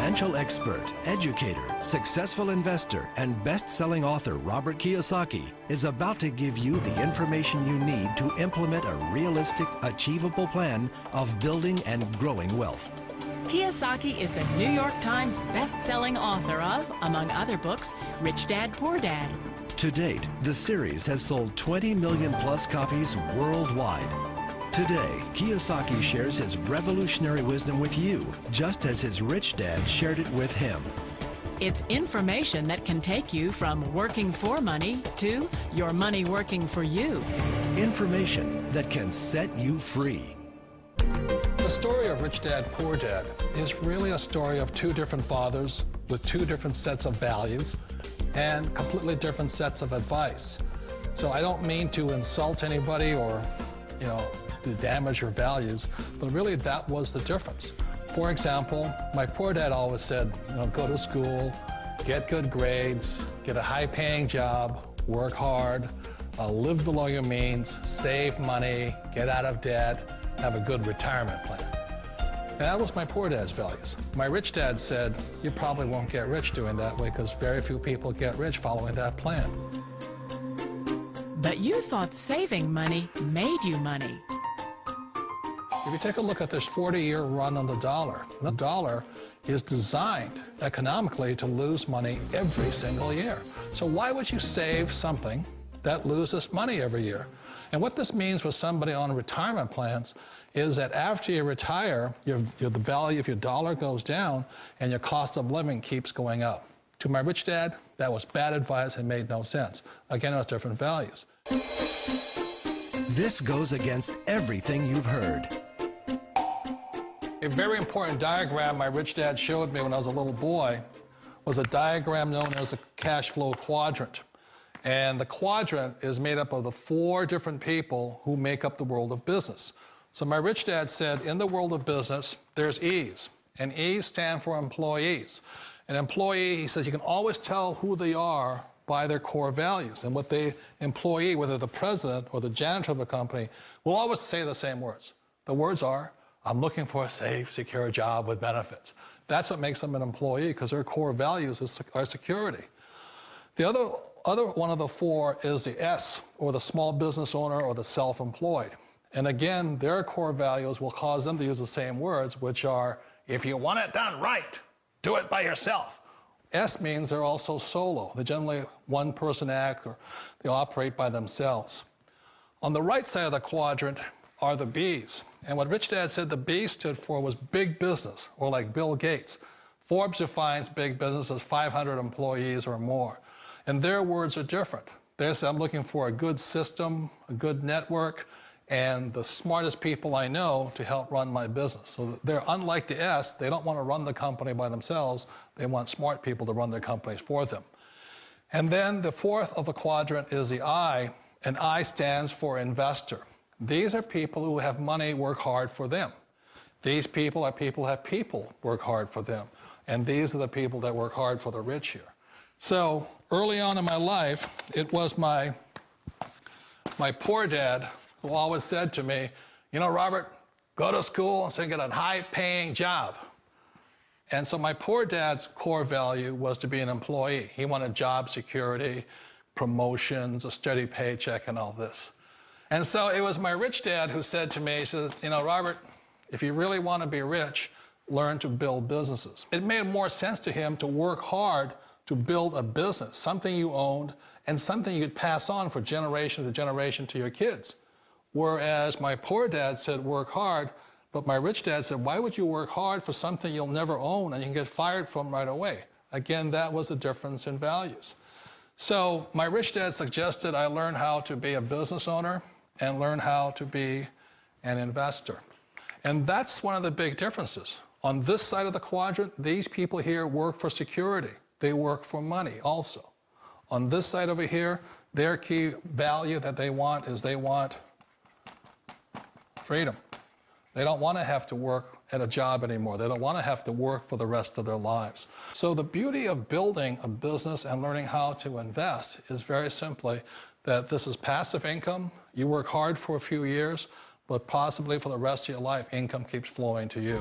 Financial expert, educator, successful investor, and best-selling author Robert Kiyosaki is about to give you the information you need to implement a realistic, achievable plan of building and growing wealth. Kiyosaki is the New York Times best-selling author of, among other books, Rich Dad, Poor Dad. To date, the series has sold 20 million plus copies worldwide. Today, Kiyosaki shares his revolutionary wisdom with you, just as his rich dad shared it with him. It's information that can take you from working for money to your money working for you. Information that can set you free. The story of Rich Dad, Poor Dad is really a story of two different fathers with two different sets of values and completely different sets of advice. So I don't mean to insult anybody or, to damage your values, but really that was the difference. For example, my poor dad always said, go to school, get good grades, get a high-paying job, work hard, live below your means, save money, get out of debt, have a good retirement plan. And that was my poor dad's values. My rich dad said, you probably won't get rich doing that way because very few people get rich following that plan. But you thought saving money made you money. If you take a look at this 40-year run on the dollar is designed economically to lose money every single year. So why would you save something that loses money every year? And what this means for somebody on retirement plans is that after you retire, the value of your dollar goes down and your cost of living keeps going up. To my rich dad, that was bad advice and made no sense. Again, it was different values. This goes against everything you've heard. A very important diagram my rich dad showed me when I was a little boy was a diagram known as a cash flow quadrant. And the quadrant is made up of the 4 different people who make up the world of business. So my rich dad said, in the world of business, there's E's, and E's stand for employees. An employee, he says, you can always tell who they are by their core values. And what the employee, whether the president or the janitor of a company, will always say the same words. The words are, I'm looking for a safe, secure job with benefits. That's what makes them an employee, because their core values are security. The other one of the 4 is the S, or the small business owner or the self-employed. And again, their core values will cause them to use the same words, which are, if you want it done right, do it by yourself. S means they're also solo. They're generally one-person act, or they operate by themselves. On the right side of the quadrant are the B's. And what Rich Dad said the B stood for was big business, or like Bill Gates. Forbes defines big business as 500 employees or more. And their words are different. They say, I'm looking for a good system, a good network, and the smartest people I know to help run my business. So they're unlike the S. They don't want to run the company by themselves. They want smart people to run their companies for them. And then the 4th of the quadrant is the I, and I stands for investor. These are people who have money work hard for them. These people are people who have people work hard for them. And these are the people that work hard for the rich here. So early on in my life, it was my poor dad who always said to me, Robert, go to school and so get a high-paying job. And so my poor dad's core value was to be an employee. He wanted job security, promotions, a steady paycheck, and all this. And so it was my rich dad who said to me, he says, Robert, if you really want to be rich, learn to build businesses. It made more sense to him to work hard to build a business, something you owned and something you could pass on for generation to generation to your kids. Whereas my poor dad said, work hard, but my rich dad said, why would you work hard for something you'll never own and you can get fired from right away? Again, that was the difference in values. So my rich dad suggested I learn how to be a business owner and learn how to be an investor. And that's one of the big differences. On this side of the quadrant, these people here work for security. They work for money also. On this side over here, their key value that they want is they want freedom. They don't want to have to work at a job anymore. They don't want to have to work for the rest of their lives. So the beauty of building a business and learning how to invest is very simply that this is passive income. You work hard for a few years, but possibly for the rest of your life, income keeps flowing to you.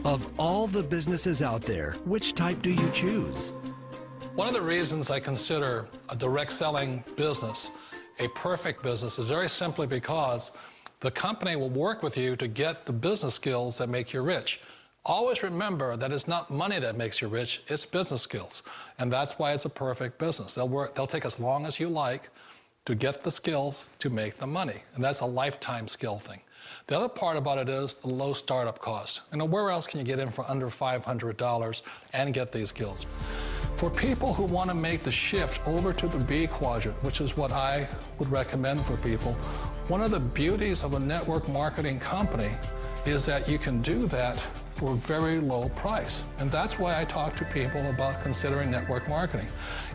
Of all the businesses out there, which type do you choose? One of the reasons I consider a direct selling business a perfect business is very simply because the company will work with you to get the business skills that make you rich. Always remember that it's not money that makes you rich, it's business skills. And that's why it's a perfect business. They'll take as long as you like to get the skills to make the money. And that's a lifetime skill thing. The other part about it is the low startup cost. Where else can you get in for under $500 and get these skills? For people who want to make the shift over to the B quadrant, which is what I would recommend for people, one of the beauties of a network marketing company is that you can do that for a very low price. And that's why I talk to people about considering network marketing.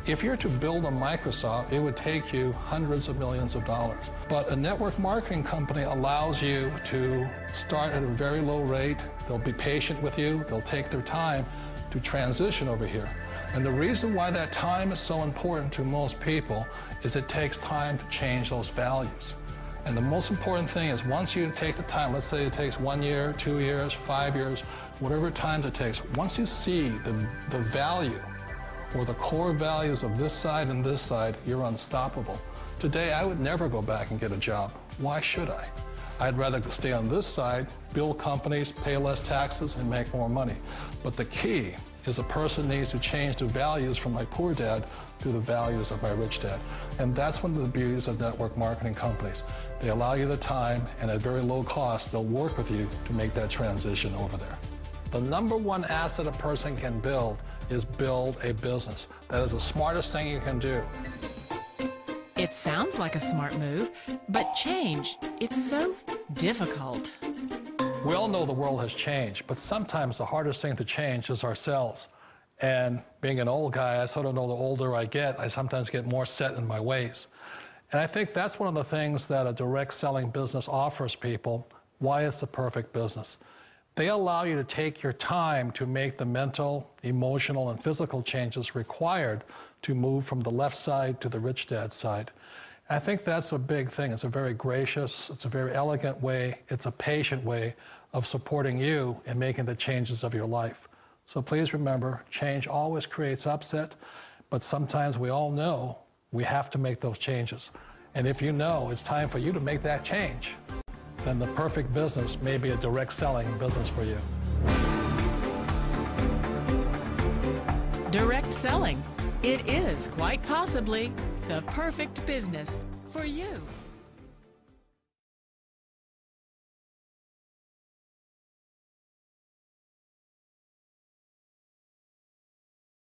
If you're to build a Microsoft, it would take you hundreds of millions of dollars. But a network marketing company allows you to start at a very low rate. They'll be patient with you. They'll take their time to transition over here. And the reason why that time is so important to most people is it takes time to change those values. And the most important thing is once you take the time, let's say it takes 1 year, 2 years, 5 years, whatever time it takes, once you see the value or the core values of this side and this side, you're unstoppable. Today, I would never go back and get a job. Why should I? I'd rather stay on this side, build companies, pay less taxes, and make more money. But the key is a person needs to change the values from my poor dad to the values of my rich dad. And that's one of the beauties of network marketing companies. They allow you the time, and at very low cost, they'll work with you to make that transition over there. The number one asset a person can build is build a business. That is the smartest thing you can do. It sounds like a smart move, but change, it's so difficult. We all know the world has changed, but sometimes the hardest thing to change is ourselves. And being an old guy, I sort of know the older I get, I sometimes get more set in my ways. And I think that's one of the things that a direct selling business offers people, why it's the perfect business. They allow you to take your time to make the mental, emotional, and physical changes required to move from the left side to the rich dad side. I think that's a big thing. It's a very gracious, it's a very elegant way, it's a patient way of supporting you in making the changes of your life. So please remember, change always creates upset, but sometimes we all know we have to make those changes. And if you know it's time for you to make that change, then the perfect business may be a direct selling business for you. Direct selling. It is quite possibly the perfect business for you.